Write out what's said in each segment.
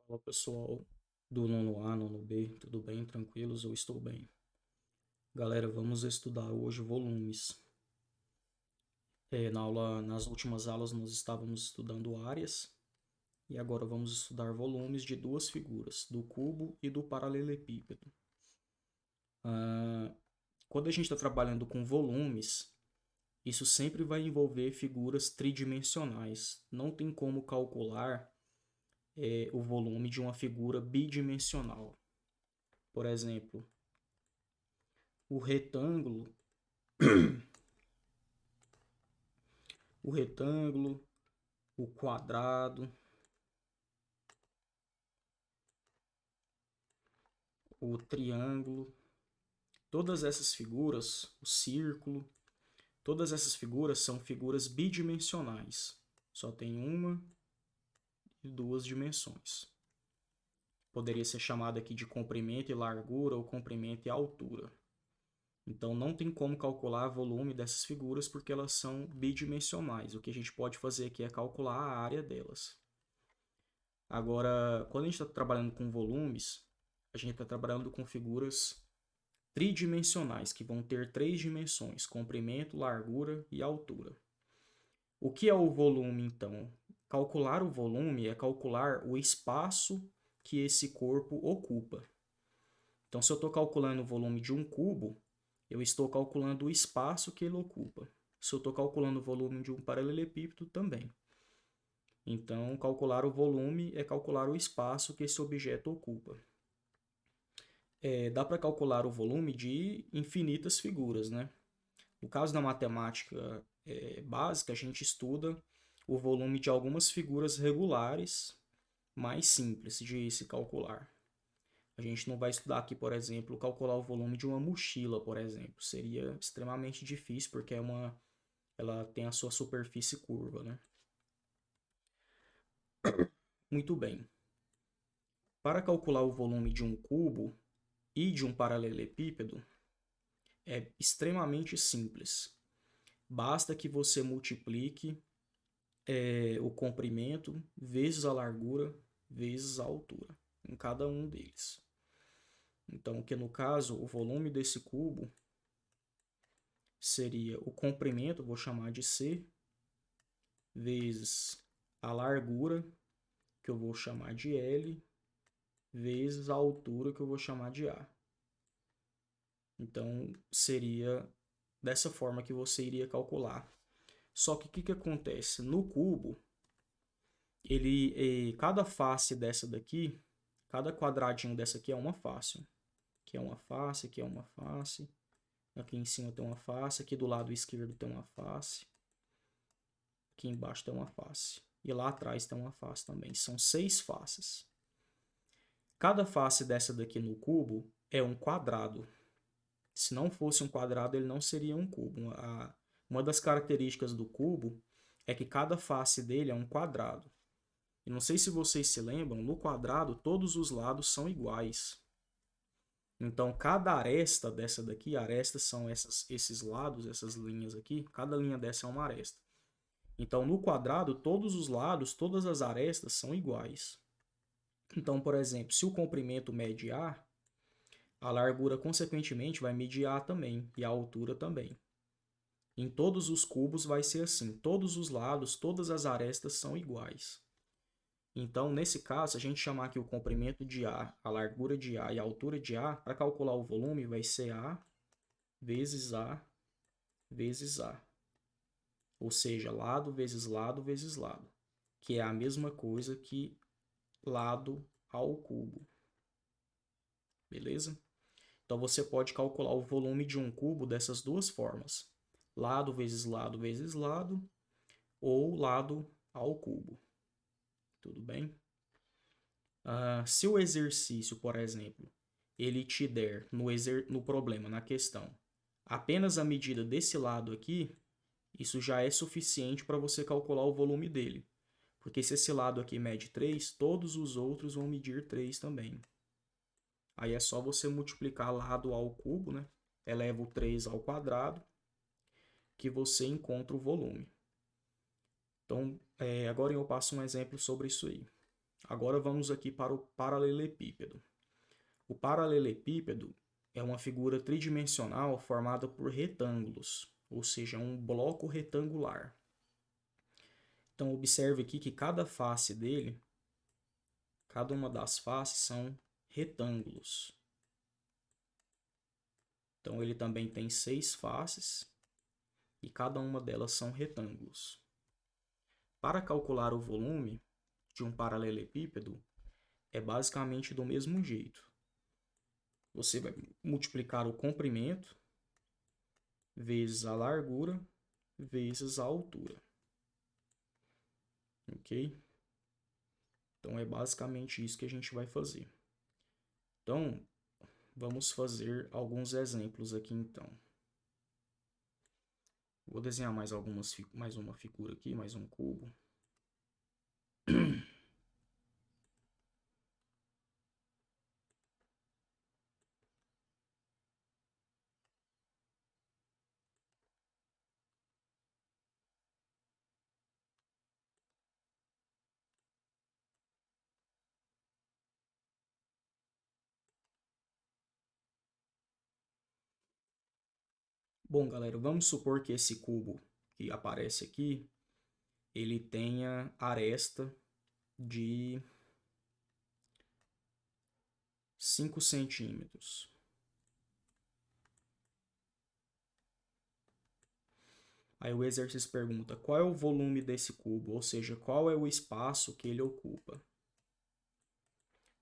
Fala pessoal do nono A, nono B, tudo bem? Tranquilos? Eu estou bem. Galera, vamos estudar hoje volumes. Nas últimas aulas nós estávamos estudando áreas e agora vamos estudar volumes de duas figuras, do cubo e do paralelepípedo. Quando a gente está trabalhando com volumes, isso sempre vai envolver figuras tridimensionais. Não tem como calcular o volume de uma figura bidimensional. Por exemplo, o retângulo o retângulo, o quadrado, o triângulo, todas essas figuras, o círculo, todas essas figuras são figuras bidimensionais. Só tem uma e duas dimensões. Poderia ser chamado aqui de comprimento e largura ou comprimento e altura. Então não tem como calcular o volume dessas figuras porque elas são bidimensionais. O que a gente pode fazer aqui é calcular a área delas. Agora, quando a gente está trabalhando com volumes, a gente está trabalhando com figuras tridimensionais, que vão ter três dimensões: comprimento, largura e altura. O que é o volume, então? Calcular o volume é calcular o espaço que esse corpo ocupa. Então, se eu estou calculando o volume de um cubo, eu estou calculando o espaço que ele ocupa. Se eu estou calculando o volume de um paralelepípedo, também. Então, calcular o volume é calcular o espaço que esse objeto ocupa. Dá para calcular o volume de infinitas figuras, né? No caso da matemática básica, a gente estuda o volume de algumas figuras regulares mais simples de se calcular. A gente não vai estudar aqui, por exemplo, calcular o volume de uma mochila, por exemplo. Seria extremamente difícil porque ela tem a sua superfície curva, né? Muito bem. Para calcular o volume de um cubo e de um paralelepípedo, é extremamente simples. Basta que você multiplique o comprimento vezes a largura vezes a altura em cada um deles. Então, que no caso, o volume desse cubo seria o comprimento, vou chamar de C, vezes a largura, que eu vou chamar de L, vezes a altura, que eu vou chamar de A. Então, seria dessa forma que você iria calcular. Só que o que acontece? No cubo, cada face dessa daqui, cada quadradinho dessa aqui é uma face. Aqui é uma face, aqui é uma face. Aqui em cima tem uma face, aqui do lado esquerdo tem uma face. Aqui embaixo tem uma face. E lá atrás tem uma face também. São 6 faces. Cada face dessa daqui no cubo é um quadrado. Se não fosse um quadrado, ele não seria um cubo. Uma das características do cubo é que cada face dele é um quadrado. E não sei se vocês se lembram, no quadrado todos os lados são iguais. Então, cada aresta dessa daqui, arestas são esses lados, essas linhas aqui, cada linha dessa é uma aresta. Então, no quadrado, todos os lados, todas as arestas são iguais. Então, por exemplo, se o comprimento mede a largura, consequentemente, vai medir A também, e a altura também. Em todos os cubos vai ser assim, todos os lados, todas as arestas são iguais. Então, nesse caso, se a gente chamar aqui o comprimento de A, largura de A e a altura de A, para calcular o volume vai ser A vezes A vezes A. Ou seja, lado vezes lado vezes lado, que é a mesma coisa que lado ao cubo. Beleza? Então, você pode calcular o volume de um cubo dessas duas formas. Lado vezes lado, ou lado ao cubo. Tudo bem? Se o exercício, por exemplo, ele te der no problema, na questão, apenas a medida desse lado aqui, isso já é suficiente para você calcular o volume dele. Porque se esse lado aqui mede 3, todos os outros vão medir 3 também. Aí é só você multiplicar lado ao cubo, né? Eleva o 3 ao quadrado, que você encontra o volume. Então, agora eu passo um exemplo sobre isso aí. Agora vamos aqui para o paralelepípedo. O paralelepípedo é uma figura tridimensional formada por retângulos, ou seja, um bloco retangular. Então, observe aqui que cada face dele, cada uma das faces são retângulos. Então, ele também tem 6 faces e cada uma delas são retângulos. Para calcular o volume de um paralelepípedo, é basicamente do mesmo jeito. Você vai multiplicar o comprimento vezes a largura vezes a altura. Ok? Então, é basicamente isso que a gente vai fazer. Então, vamos fazer alguns exemplos aqui, então. Vou desenhar mais uma figura aqui, mais um cubo. Bom, galera, vamos supor que esse cubo que aparece aqui, ele tenha aresta de 5 centímetros. Aí o exercício pergunta qual é o volume desse cubo, ou seja, qual é o espaço que ele ocupa.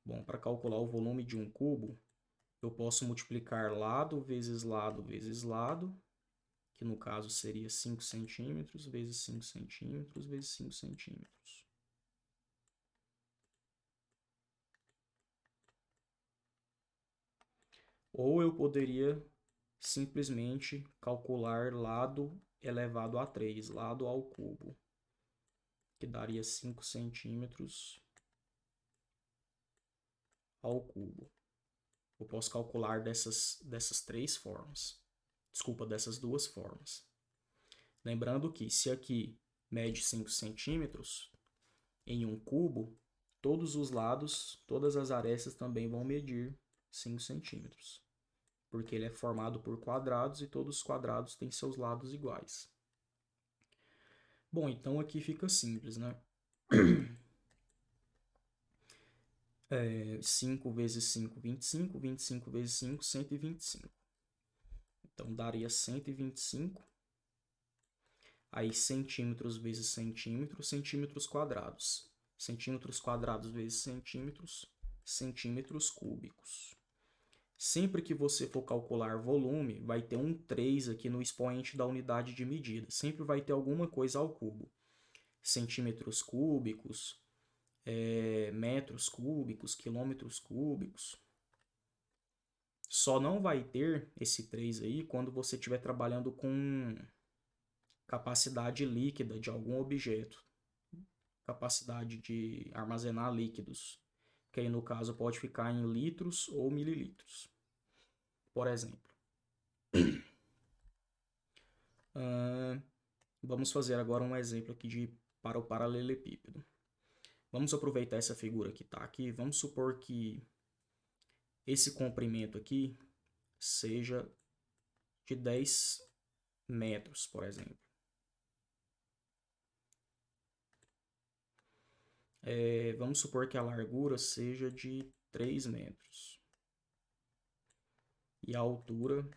Bom, para calcular o volume de um cubo, eu posso multiplicar lado vezes lado vezes lado, que no caso seria 5 centímetros vezes 5 centímetros vezes 5 centímetros. Ou eu poderia simplesmente calcular lado elevado a 3, lado ao cubo, que daria 5 centímetros ao cubo. Eu posso calcular dessas três formas. Desculpa, dessas duas formas. Lembrando que se aqui mede 5 centímetros, em um cubo, todos os lados, todas as arestas também vão medir 5 centímetros. Porque ele é formado por quadrados e todos os quadrados têm seus lados iguais. Bom, então aqui fica simples, né? 5 vezes 5, 25. 25 vezes 5, 125. Então, daria 125. Aí, centímetros vezes centímetros, centímetros quadrados. Centímetros quadrados vezes centímetros, centímetros cúbicos. Sempre que você for calcular volume, vai ter um 3 aqui no expoente da unidade de medida. Sempre vai ter alguma coisa ao cubo. Centímetros cúbicos, metros cúbicos, quilômetros cúbicos. Só não vai ter esse 3 aí quando você estiver trabalhando com capacidade líquida de algum objeto. Capacidade de armazenar líquidos. Que aí no caso pode ficar em litros ou mililitros. Por exemplo. Vamos fazer agora um exemplo aqui para o paralelepípedo. Vamos aproveitar essa figura que está aqui. Vamos supor que esse comprimento aqui seja de 10 metros, por exemplo. Vamos supor que a largura seja de 3 metros. E a altura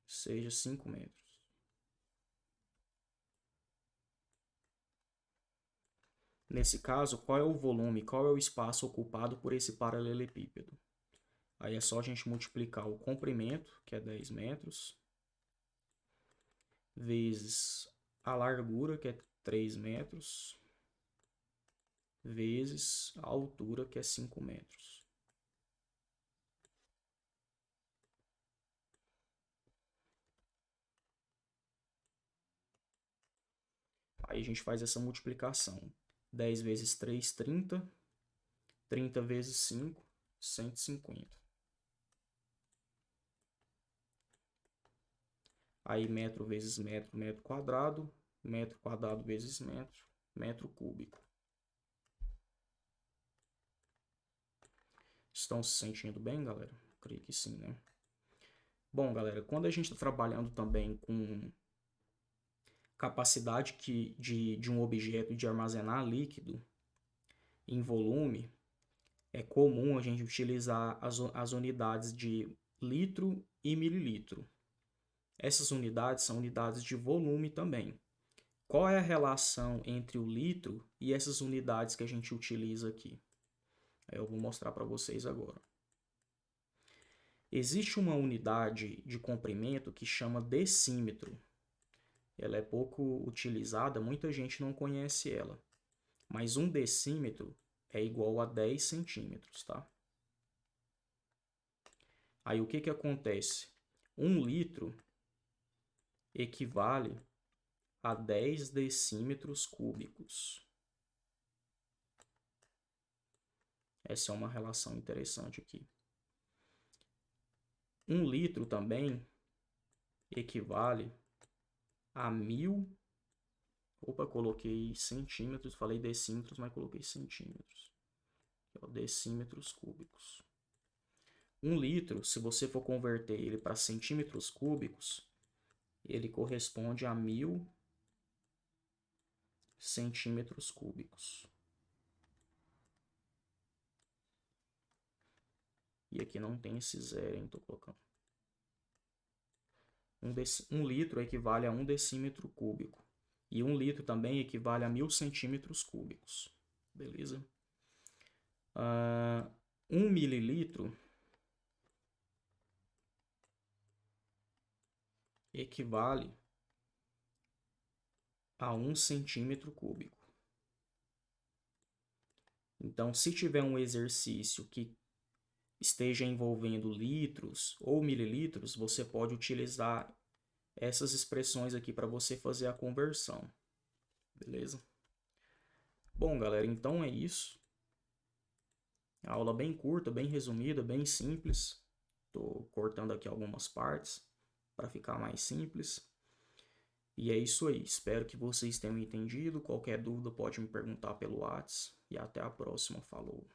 seja 5 metros. Nesse caso, qual é o volume, qual é o espaço ocupado por esse paralelepípedo? Aí é só a gente multiplicar o comprimento, que é 10 metros, vezes a largura, que é 3 metros, vezes a altura, que é 5 metros. Aí a gente faz essa multiplicação. 10 vezes 3, 30. 30 vezes 5, 150. Aí metro vezes metro, metro quadrado vezes metro, metro cúbico. Estão se sentindo bem, galera? Creio que sim, né? Bom, galera, quando a gente está trabalhando também com capacidade de um objeto de armazenar líquido em volume, é comum a gente utilizar as unidades de litro e mililitro. Essas unidades são unidades de volume também. Qual é a relação entre o litro e essas unidades que a gente utiliza aqui? Eu vou mostrar para vocês agora. Existe uma unidade de comprimento que chama decímetro. Ela é pouco utilizada, muita gente não conhece ela. Mas um decímetro é igual a 10 centímetros, tá? Aí o que que acontece? 1 litro equivale a 10 decímetros cúbicos. Essa é uma relação interessante aqui. 1 litro também equivale a 1000. Opa, coloquei centímetros, falei decímetros, mas coloquei centímetros. Aqui, ó, decímetros cúbicos. 1 litro, se você for converter ele para centímetros cúbicos, ele corresponde a 1000 centímetros cúbicos. E aqui não tem esse zero, hein? Tô colocando. 1 litro equivale a 1 decímetro cúbico. E 1 litro também equivale a 1000 centímetros cúbicos. Beleza? 1 mililitro equivale a 1 centímetro cúbico. Então, se tiver um exercício que esteja envolvendo litros ou mililitros, você pode utilizar essas expressões aqui para você fazer a conversão. Beleza? Bom, galera, então é isso. A aula bem curta, bem resumida, bem simples. Estou cortando aqui algumas partes para ficar mais simples. E é isso aí. Espero que vocês tenham entendido. Qualquer dúvida pode me perguntar pelo WhatsApp. E até a próxima. Falou!